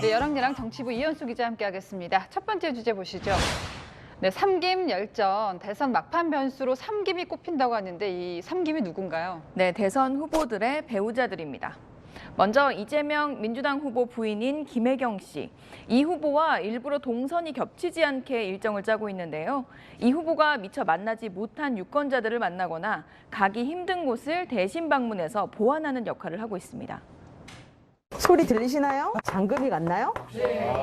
네, 열왕리랑 정치부 이현수 기자 함께하겠습니다. 첫 번째 주제 보시죠. 네, 삼김 열전, 대선 막판 변수로 삼김이 꼽힌다고 하는데 이 삼김이 누군가요? 네, 대선 후보들의 배우자들입니다. 먼저 이재명 민주당 후보 부인인 김혜경 씨. 이 후보와 일부러 동선이 겹치지 않게 일정을 짜고 있는데요. 이 후보가 미처 만나지 못한 유권자들을 만나거나 가기 힘든 곳을 대신 방문해서 보완하는 역할을 하고 있습니다. 소리 들리시나요? 장금이 같나요? 네.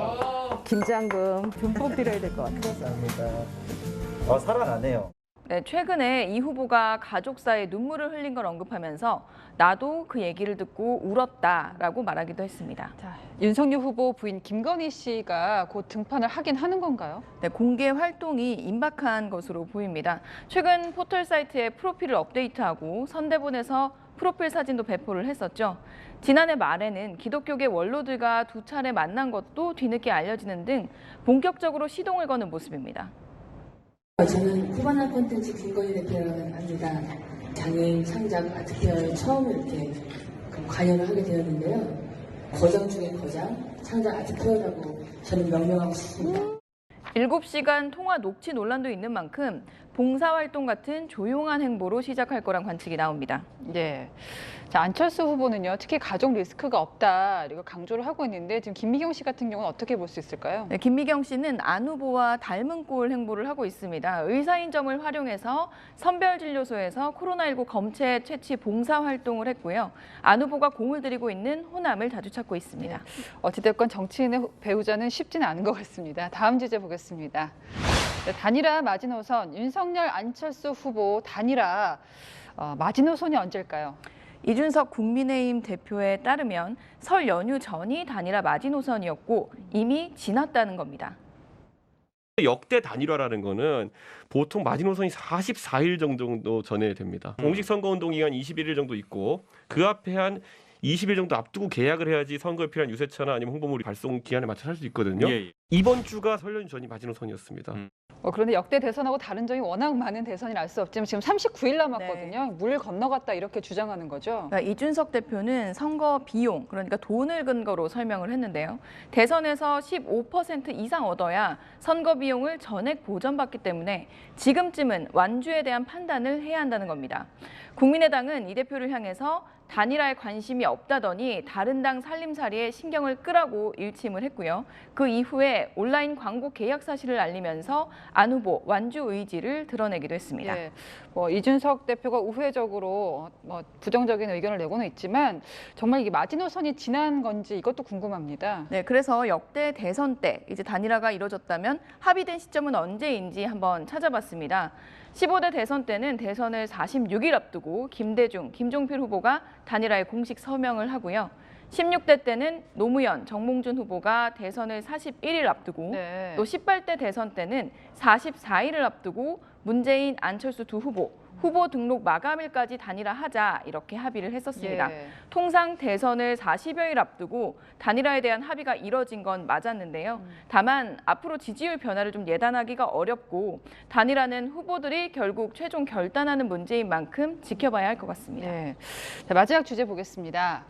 김장금 듬뿍 드려야 될 것 같아요. 감사합니다. 살아나네요. 네, 최근에 이 후보가 가족사에 눈물을 흘린 걸 언급하면서 나도 그 얘기를 듣고 울었다라고 말하기도 했습니다. 자, 윤석열 후보 부인 김건희 씨가 곧 등판을 하긴 하는 건가요? 네, 공개 활동이 임박한 것으로 보입니다. 최근 포털 사이트에 프로필을 업데이트하고 선대본에서 프로필 사진도 배포를 했었죠. 지난해 말에는 기독교계 원로들과 두 차례 만난 것도 뒤늦게 알려지는 등 본격적으로 시동을 거는 모습입니다. 저는 후반할 콘텐츠 김건희 대표라고 합니다. 장애인 창작 아트페어에 처음 이렇게 관여를 하게 되었는데요. 거장 중에 거장, 창작 아트페어라고 저는 명명하고 싶습니다. 7시간 통화 녹취 논란도 있는 만큼 봉사활동 같은 조용한 행보로 시작할 거란 관측이 나옵니다. 네. 자, 안철수 후보는요, 특히 가족 리스크가 없다, 이거 강조를 하고 있는데 지금 김미경 씨 같은 경우는 어떻게 볼 수 있을까요? 네, 김미경 씨는 안 후보와 닮은 꼴 행보를 하고 있습니다. 의사인 점을 활용해서 선별진료소에서 코로나19 검체 채취 봉사활동을 했고요. 안 후보가 공을 들이고 있는 호남을 자주 찾고 있습니다. 어찌됐건 정치인의 배우자는 쉽지는 않은 것 같습니다. 다음 주제 보겠습니다. 네, 단일화 마지노선, 윤석열 안철수 후보 단일화 마지노선이 언제일까요? 이준석 국민의힘 대표에 따르면 설 연휴 전이 단일화 마지노선이었고 이미 지났다는 겁니다. 역대 단일화라는 거는 보통 마지노선이 44일 정도 전에 됩니다. 공식선거운동 기간 21일 정도 있고 그 앞에 한 20일 정도 앞두고 계약을 해야지 선거에 필요한 유세차나 아니면 홍보물이 발송 기한에 맞춰 할 수 있거든요. 예. 이번 주가 설 연휴 전이 마지노선이었습니다. 그런데 역대 대선하고 다른 점이 워낙 많은 대선이라 알 수 없지만 지금 39일 남았거든요. 네. 물 건너갔다 이렇게 주장하는 거죠. 그러니까 이준석 대표는 선거 비용, 그러니까 돈을 근거로 설명을 했는데요. 대선에서 15% 이상 얻어야 선거 비용을 전액 보전받기 때문에 지금쯤은 완주에 대한 판단을 해야 한다는 겁니다. 국민의당은 이 대표를 향해서 단일화에 관심이 없다더니 다른 당 살림살이에 신경을 끄라고 일침을 했고요. 그 이후에 온라인 광고 계약 사실을 알리면서 안 후보 완주 의지를 드러내기도 했습니다. 예, 이준석 대표가 우회적으로 부정적인 의견을 내고는 있지만 정말 이게 마지노선이 지난 건지 이것도 궁금합니다. 네, 그래서 역대 대선 때 이제 단일화가 이뤄졌다면 합의된 시점은 언제인지 한번 찾아봤습니다. 15대 대선 때는 대선을 46일 앞두고 김대중, 김종필 후보가 단일화에 공식 서명을 하고요. 16대 때는 노무현, 정몽준 후보가 대선을 41일 앞두고 네. 또 18대 대선 때는 44일을 앞두고 문재인, 안철수 두 후보 등록 마감일까지 단일화하자 이렇게 합의를 했었습니다. 예. 통상 대선을 40여일 앞두고 단일화에 대한 합의가 이뤄진 건 맞았는데요. 다만 앞으로 지지율 변화를 좀 예단하기가 어렵고 단일화는 후보들이 결국 최종 결단하는 문제인 만큼 지켜봐야 할 것 같습니다. 네. 자, 마지막 주제 보겠습니다.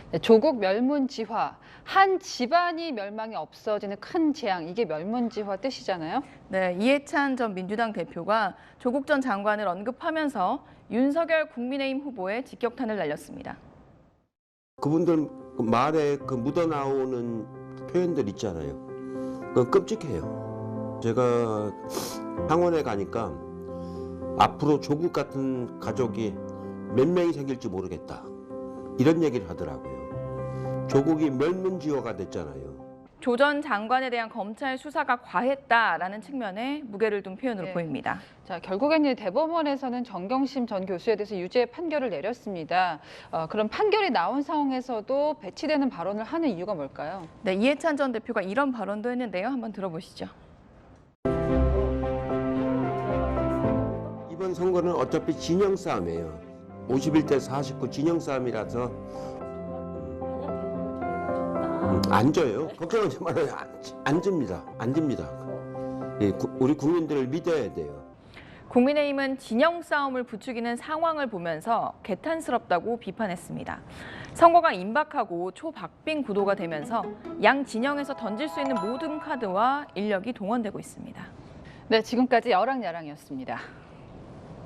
네, 조국 멸문지화, 한 집안이 멸망이 없어지는 큰 재앙, 이게 멸문지화 뜻이잖아요. 네, 이해찬 전 민주당 대표가 조국 전 장관을 언급하면서 윤석열 국민의힘 후보에 직격탄을 날렸습니다. 그분들 말에 묻어나오는 표현들 있잖아요. 그건 끔찍해요. 제가 창원에 가니까 앞으로 조국 같은 가족이 몇 명이 생길지 모르겠다. 이런 얘기를 하더라고요. 조국이 멸문지화가 됐잖아요. 조 전 장관에 대한 검찰 수사가 과했다라는 측면에 무게를 둔 표현으로 네. 보입니다. 자, 결국에는 대법원에서는 정경심 전 교수에 대해서 유죄 판결을 내렸습니다. 그럼 판결이 나온 상황에서도 배치되는 발언을 하는 이유가 뭘까요? 네, 이해찬 전 대표가 이런 발언도 했는데요. 한번 들어보시죠. 이번 선거는 어차피 진영 싸움이에요. 51대 49 진영 싸움이라서 안 져요. 걱정하지 말아요. 안 집니다. 안 집니다. 우리 국민들을 믿어야 돼요. 국민의힘은 진영 싸움을 부추기는 상황을 보면서 개탄스럽다고 비판했습니다. 선거가 임박하고 초박빙 구도가 되면서 양 진영에서 던질 수 있는 모든 카드와 인력이 동원되고 있습니다. 네, 지금까지 여랑야랑이었습니다.